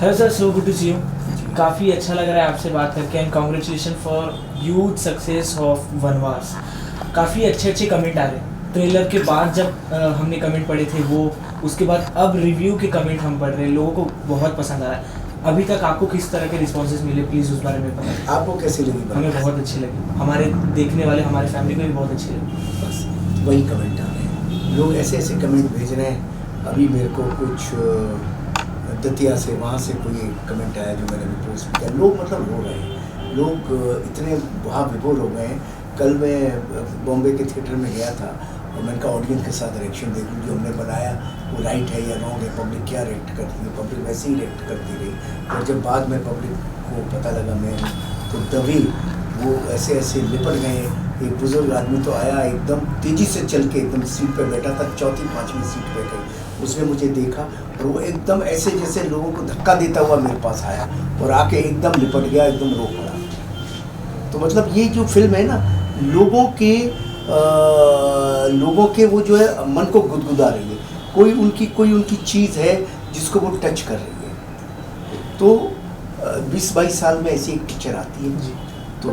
Hello sir, so good to see you. काफ़ी अच्छा लग रहा है आपसे बात करके and congratulation for huge success of Vanvaas. काफ़ी अच्छे अच्छे कमेंट आ रहे हैं ट्रेलर के बाद। जब हमने कमेंट पढ़े थे वो, उसके बाद अब रिव्यू के कमेंट हम पढ़ रहे हैं, लोगों को बहुत पसंद आ रहा है। अभी तक आपको किस तरह के रिस्पॉन्सेज मिले, प्लीज़ उस बारे में बताएं। आपको कैसी लगी? हमें बहुत अच्छी लगी, हमारे देखने वाले हमारे फैमिली को भी बहुत अच्छी लगी। बस वही कमेंट आ रहे हैं, लोग ऐसे ऐसे कमेंट भेज रहे हैं। अभी मेरे को कुछ दतिया से वहाँ से कोई कमेंट आया जो मैंने भी पोस्ट किया। लोग मतलब रो रहे हैं, लोग इतने वहाँ विभोर हो गए हैं। कल मैं बॉम्बे के थिएटर में गया था और मैंने कहा ऑडियंस के साथ रिएक्शन देखूँ, जो हमने बनाया वो राइट है या रॉन्ग है, पब्लिक क्या रिएक्ट करती है। पब्लिक वैसे ही रिएक्ट करती रही और जब बाद में पब्लिक को पता लगा मैं तो तभी वो ऐसे ऐसे लिपट गए। एक बुजुर्ग आदमी तो आया, एकदम तेज़ी से चल के एकदम सीट पे बैठा था, चौथी पाँचवीं सीट पे गई। उसने मुझे देखा और वो एकदम ऐसे जैसे लोगों को धक्का देता हुआ मेरे पास आया और आके एकदम लिपट गया, एकदम रो पड़ा। तो मतलब ये जो फिल्म है ना, लोगों के वो जो है मन को गुदगुदा रही है। कोई उनकी चीज़ है जिसको वो टच कर रही है। तो 20-22 साल में ऐसी एक पिक्चर आती है जी। तो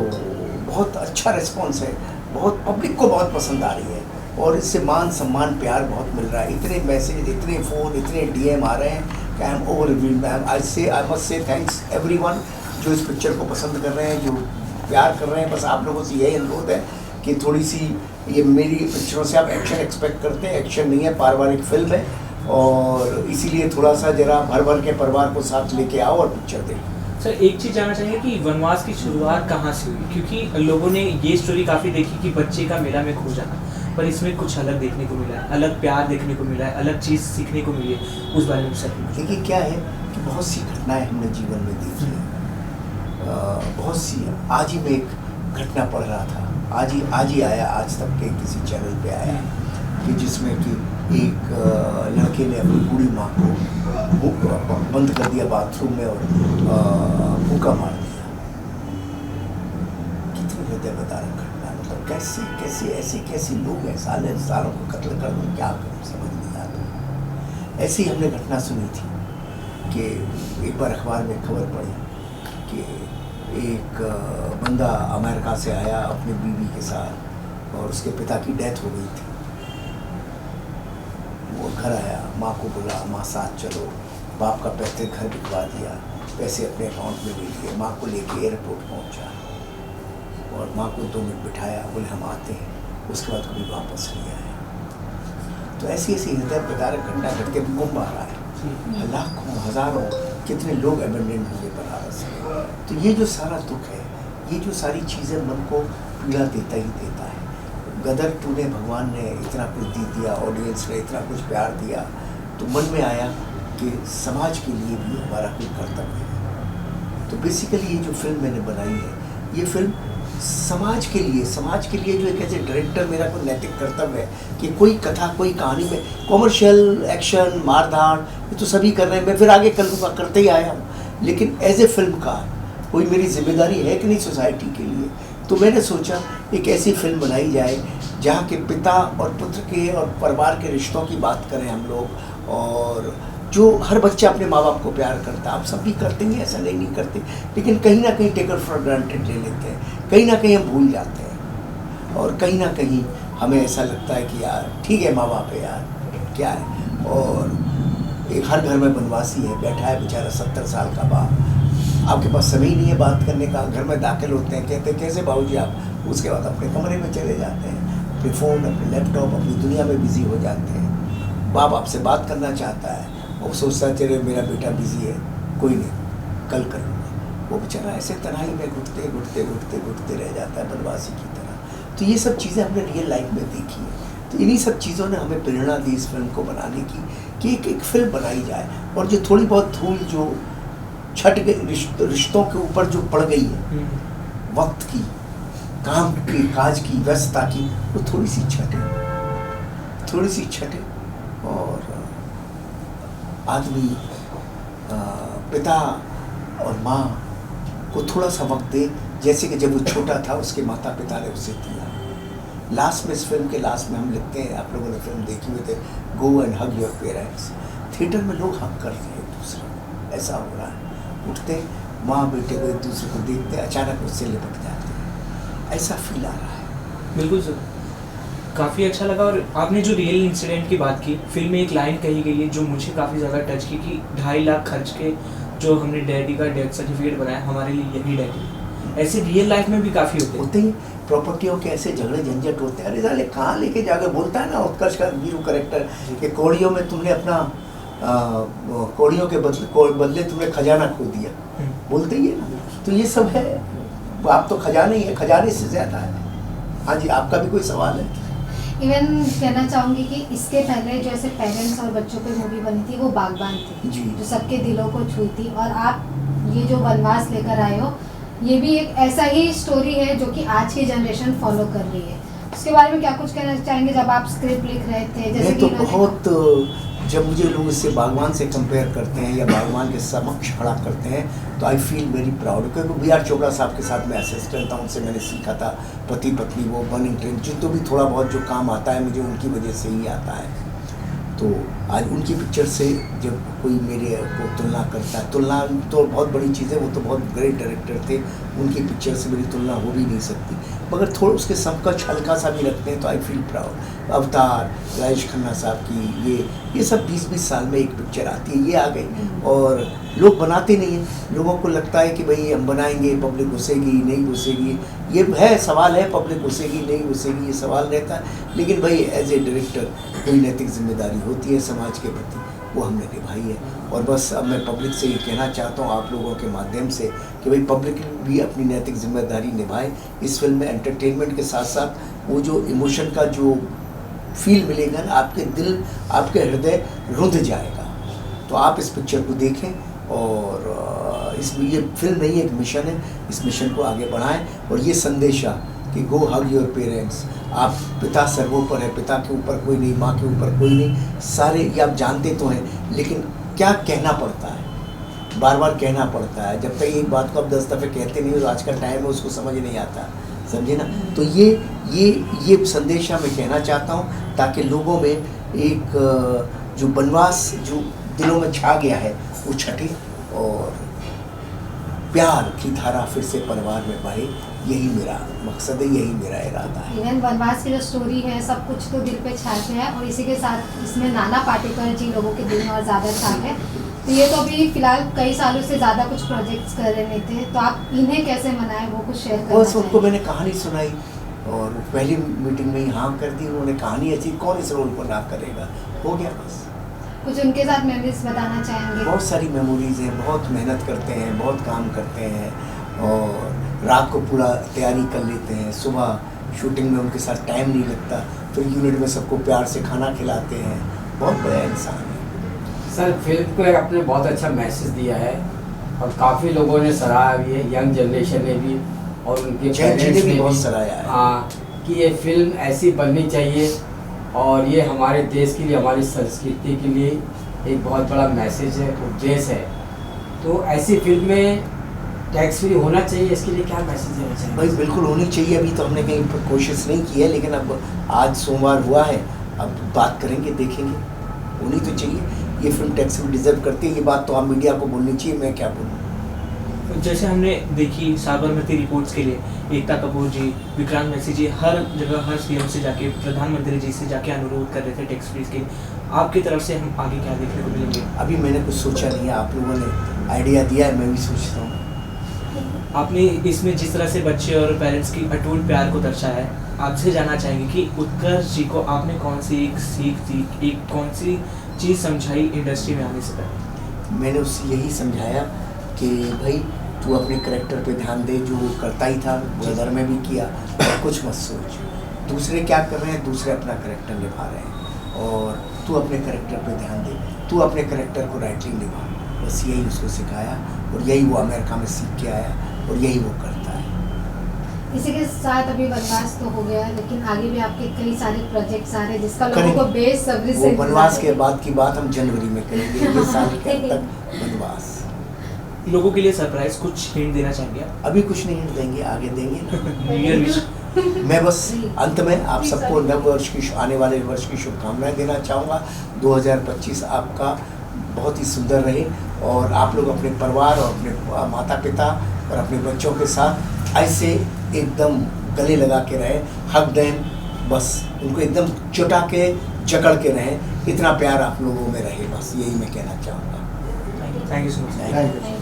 बहुत अच्छा रिस्पॉन्स है, बहुत पब्लिक को बहुत पसंद आ रही है और इससे मान सम्मान प्यार बहुत मिल रहा है। इतने मैसेज, इतने फ़ोन, इतने DM आ रहे हैं कि I am overwhelmed. I must say thanks everyone जो इस पिक्चर को पसंद कर रहे हैं, जो प्यार कर रहे हैं। बस आप लोगों से यही अनुरोध है कि थोड़ी सी ये मेरी पिक्चरों से आप एक्शन एक्सपेक्ट करते हैं, एक्शन नहीं है, पारिवारिक फिल्म है और इसीलिए थोड़ा सा जरा भर भर के परिवार को साथ लेके आओ और पिक्चर देखो। सर, एक चीज़ जानना चाहेंगे कि वनवास की शुरुआत कहाँ से हुई, क्योंकि लोगों ने ये स्टोरी काफ़ी देखी कि बच्चे का मेला में खो जाना, पर इसमें कुछ अलग देखने को मिला है, अलग प्यार देखने को मिला है, अलग चीज़ सीखने को मिली है। उस बारे में सर देखिए क्या है कि बहुत सी घटनाएं हमने जीवन में देखी हैं, बहुत सी। आज ही मैं एक घटना पढ़ रहा था, आज ही आया, आज तक के किसी चैनल पे आया कि जिसमें कि एक लड़के ने अपनी बूढ़ी माँ को बंद कर दिया बाथरूम में और भूखा मार दिया। कितनी हृदय विदारक घटना। मतलब कैसे लोग हैं, सालों को कत्ल कर दो, क्या करूँ समझ नहीं आता। ऐसी हमने घटना सुनी थी कि एक बार अखबार में खबर पड़ी कि एक बंदा अमेरिका से आया अपनी बीवी के साथ और उसके पिता की डेथ हो गई थी। वो घर आया, माँ को बोला माँ साथ चलो, बाप का पैतृक घर बिकवा दिया, पैसे अपने अकाउंट में ले लिए, माँ को लेके एयरपोर्ट पहुँचा और माँ को 2 मिनट बिठाया, बोले हम आते हैं। उसके बाद कभी वापस नहीं आया। तो ऐसी हृदय विदारक घटना घट के कुंभ आ रहा है, लाखों हज़ारों कितने लोग एबेंडेंट होंगे बनारस में। तो ये जो सारा दुख है, ये जो सारी चीज़ें मन को पीड़ा देता ही देता है। गदर 2 ने भगवान ने इतना कुछ दे दिया, ऑडियंस ने इतना कुछ प्यार दिया, तो मन में आया कि समाज के लिए भी हमारा कोई कर्तव्य है। तो बेसिकली ये जो फिल्म मैंने बनाई है, ये फिल्म समाज के लिए जो एक ऐसे डायरेक्टर, मेरा कोई नैतिक कर्तव्य है कि कोई कथा, कोई कहानी में कॉमर्शियल एक्शन मारधाड़ ये तो सभी कर रहे हैं, मैं फिर आगे करते ही आया हूँ, लेकिन एज ए फिल्मकार कोई मेरी जिम्मेदारी है कि नहीं सोसाइटी के लिए। तो मैंने सोचा एक ऐसी फिल्म बनाई जाए जहाँ के पिता और पुत्र के और परिवार के रिश्तों की बात करें हम लोग, और जो हर बच्चा अपने माँ बाप को प्यार करता है, आप सब भी करते हैं, ऐसा नहीं करते, लेकिन कहीं ना कहीं टेकर फॉर ग्रांटेड ले लेते हैं, कहीं ना कहीं हम भूल जाते हैं और कहीं ना कहीं हमें ऐसा लगता है कि यार ठीक है माँ बाप है यार क्या है। और एक हर घर में वनवासी है, बैठा है बेचारा 70 साल का बाप, आपके पास समय नहीं है बात करने का, घर में दाखिल होते हैं, कहते हैं कैसे बाबूजी आप, उसके बाद अपने कमरे में चले जाते हैं, अपने फ़ोन, अपने लैपटॉप, अपनी दुनिया में बिज़ी हो जाते हैं। बाप आपसे बात करना चाहता है, वो सोचता है चले मेरा बेटा बिज़ी है, कोई नहीं कल करूँगा। वो बेचारा ऐसे तन्हाई में घुटते रह जाता है वनवासी की तरह। तो ये सब चीज़ें हमने रियल लाइफ में देखी है। तो इन्हीं सब चीज़ों ने हमें प्रेरणा दी इस फिल्म को बनाने की कि एक फिल्म बनाई जाए और जो थोड़ी बहुत धूल जो छट गई रिश्तों के ऊपर जो पड़ गई है, वक्त की, काम की, काज की, व्यस्तता की, वो थोड़ी सी छटे और आदमी पिता और माँ को थोड़ा सा वक्त दे, जैसे कि जब वो छोटा था उसके माता पिता ने उसे दिया। लास्ट में, इस फिल्म के लास्ट में हम लिखते हैं, आप लोगों ने फिल्म देखी हुई थे, go and hug your parents. Theatre में लोग हग करते हैं एक दूसरे को, ऐसा हो रहा है। उठते माँ बेटे को एक दूसरे को देखते, अचानक उससे लिपट जाते हैं, ऐसा फील आ रहा है। बिल्कुल सर, काफ़ी अच्छा लगा। और आपने जो रियल इंसिडेंट की बात की, फिल्म में एक लाइन कही गई है जो मुझे काफ़ी ज़्यादा टच की कि 2.5 लाख खर्च के जो हमने डैडी का डेथ सर्टिफिकेट बनाया, हमारे लिए यही डैडी। ऐसे रियल लाइफ में भी काफ़ी होते ही प्रॉपर्टियों के ऐसे झगड़े झंझट होते हैं। अरे साले कहाँ लेके जाके बोलता है ना उत्कर्ष का वीरू कैरेक्टर कि कौड़ियों में तुमने अपना कौड़ियों के बदले तुमने खजाना खो दिया, बोलते ही है ना। तो ये सब है, आप तो खजाने ही है, खजाने से ज़्यादा है। हाँ जी, आपका भी कोई सवाल है? इवन कहना चाहूँगी कि इसके पहले जो ऐसे पेरेंट्स और बच्चों पे मूवी बनी थी वो बागबान थी जी, जो सबके दिलों को छुई थी। और आप ये जो वनवास लेकर आए हो, ये भी एक ऐसा ही स्टोरी है जो कि आज की जनरेशन फॉलो कर रही है। उसके बारे में क्या कुछ कहना चाहेंगे? जब आप स्क्रिप्ट लिख रहे थे, जैसे मैं तो बहुत, जब मुझे लोग इससे बागवान से कंपेयर करते हैं या बागवान के समक्ष खड़ा करते हैं तो आई फील वेरी प्राउड, क्योंकि बी आर चोपड़ा साहब के साथ मैं असिस्टेंट था, उनसे मैंने सीखा था पति पत्नी वो बर्निंग ट्रेन, जो भी थोड़ा बहुत जो काम आता है मुझे उनकी वजह से ही आता है। तो आज उनकी पिक्चर से जब कोई मेरे को तुलना करता है, तुलना तो बहुत बड़ी चीज़ है, वो तो बहुत ग्रेट डायरेक्टर थे, उनकी पिक्चर से मेरी तुलना हो भी नहीं सकती, मगर थोड़ा उसके समकक्ष हल्का सा भी रखते हैं तो आई फील प्राउड। अवतार, राजेश खन्ना साहब की ये सब 20-20 साल में एक पिक्चर आती है, ये आ गई और लोग बनाते नहीं हैं। लोगों को लगता है कि भाई हम बनाएंगे, पब्लिक घुसेगी नहीं घुसेगी, ये है सवाल है, पब्लिक घुसेगी नहीं घुसेगी ये सवाल रहता है। लेकिन भाई एज ए डायरेक्टर कोई नैतिक जिम्मेदारी होती है समाज के प्रति, वो हमने निभाई है। और बस अब मैं पब्लिक से ये कहना चाहता हूँ आप लोगों के माध्यम से कि भाई पब्लिक भी अपनी नैतिक जिम्मेदारी निभाए। इस फिल्म में एंटरटेनमेंट के साथ साथ वो जो इमोशन का जो फील मिलेगा ना, आपके दिल आपके हृदय रुंध जाएगा। तो आप इस पिक्चर को देखें और इसमें ये फिल्म नहीं एक मिशन है, इस मिशन को आगे बढ़ाएं। और ये संदेशा कि गो हग योर पेरेंट्स, आप पिता सर्वोपर है, पिता के ऊपर कोई नहीं, माँ के ऊपर कोई नहीं, सारे ये आप जानते तो हैं, लेकिन क्या कहना पड़ता है, बार बार कहना पड़ता है। जब तक एक बात को आप 10 दफ़े कहते नहीं हो, आज का टाइम है उसको समझ नहीं आता, समझे ना। तो ये संदेशा मैं कहना चाहता हूँ ताकि लोगों में एक जो वनवास जो दिलों में छा गया है वो छटे और प्यार की धारा फिर से परिवार में बढ़े। यही मेरा मकसद है, यही मेरा इरादा है। इवन वनवास की जो स्टोरी है सब कुछ तो दिल पे छाते हैं और इसी के साथ इसमें नाना पाटेकर जी लोगों के दिल में और ज़्यादा छाप है। तो ये तो अभी फिलहाल कई सालों से ज़्यादा कुछ प्रोजेक्ट्स कर रहे थे, तो आप इन्हें कैसे मनाए वो कुछ शेयर करना बस उनको मैंने कहानी सुनाई और पहली मीटिंग में ही हाँ कर दी उन्होंने। कहानी ऐसी, कौन इस रोल को ना करेगा, हो गया बस। कुछ उनके साथ मेमोरीज बताना चाहेंगे? बहुत सारी मेमोरीज हैं, बहुत मेहनत करते हैं, बहुत काम करते हैं और रात को पूरा तैयारी कर लेते हैं, सुबह शूटिंग में उनके साथ टाइम नहीं लगता, फिर यूनिट में सबको प्यार से खाना खिलाते हैं, बहुत बड़ा इंसान है। सर फिल्म को आपने बहुत अच्छा मैसेज दिया है और काफ़ी लोगों ने सराहा भी है, यंग जनरेशन ने भी और उनके पेरेंट्स ने भी बहुत सराहा है। हाँ, कि ये फिल्म ऐसी बननी चाहिए और ये हमारे देश के लिए, हमारी संस्कृति के लिए एक बहुत बड़ा मैसेज है, उपदेश है। तो ऐसी फिल्में टैक्स फ्री होना चाहिए, इसके लिए क्या मैसेज देना चाहिए? भाई बिल्कुल होनी चाहिए। अभी तो हमने कहीं कोशिश नहीं की है, लेकिन अब आज सोमवार हुआ है, अब बात करेंगे, देखेंगे, होनी तो चाहिए। ये फिल्म टैक्स फ्री डिजर्व करती है, ये बात तो आप मीडिया को बोलनी चाहिए, मैं क्या बोलूँ। जैसे हमने देखी साबरमती रिपोर्ट्स के लिए एकता कपूर जी, विक्रांत मैसी जी हर जगह हर सीएम से जाके, प्रधानमंत्री जी से जाके अनुरोध कर रहे थे टैक्स फ्री के। आपकी तरफ से हम आगे क्या देखने को मिलेंगे? अभी मैंने कुछ सोचा नहीं है, आप लोगों ने आइडिया दिया है, मैं भी सोचता हूँ। आपने इसमें जिस तरह से बच्चे और पेरेंट्स की अटूट प्यार को दर्शाया है, आपसे जानना चाहेंगे कि उत्कर्ष जी को आपने कौन सी एक सीख दी, एक कौन सी चीज़ समझाई इंडस्ट्री में आने से पहले? मैंने उससे यही समझाया कि भाई तू अपने करैक्टर पे ध्यान दे, जो वो करता ही था वो घर में भी किया, और कुछ मत सोच दूसरे क्या कर रहे हैं, दूसरे अपना करैक्टर निभा रहे हैं और तू अपने करैक्टर पे ध्यान दे, तू अपने करैक्टर को राइटली निभा। बस यही उसको सिखाया और यही वो अमेरिका में सीख के आया और यही वो करता है। इसी के साथ अभी वनवास तो हो गया, लेकिन आगे भी आपके कई सारे प्रोजेक्ट्स आ रहे हैं जिसका लोगों को बेसब्री से वनवास के बाद की बात हम जनवरी में करेंगे, ये साल के अंत तक वनवास। लोगों के लिए सरप्राइज कुछ हिंट देना चाहेंगे आप? अभी कुछ नहीं हिंट देंगे, आगे देंगे ना। New year wish. मैं बस अंत में आप सबको नव वर्ष की, आने वाले वर्ष की शुभकामनाएं देना चाहूँगा। 2025 आपका बहुत ही सुंदर रहे और आप लोग अपने परिवार और अपने माता पिता और अपने बच्चों के साथ ऐसे एकदम गले लगा के रहे, हक देम, बस उनको एकदम चुटा के जकड़ के रहें, इतना प्यार आप लोगों में रहे, बस यही मैं कहना चाहूँगा। Thank you so much. Thank you. Thank you.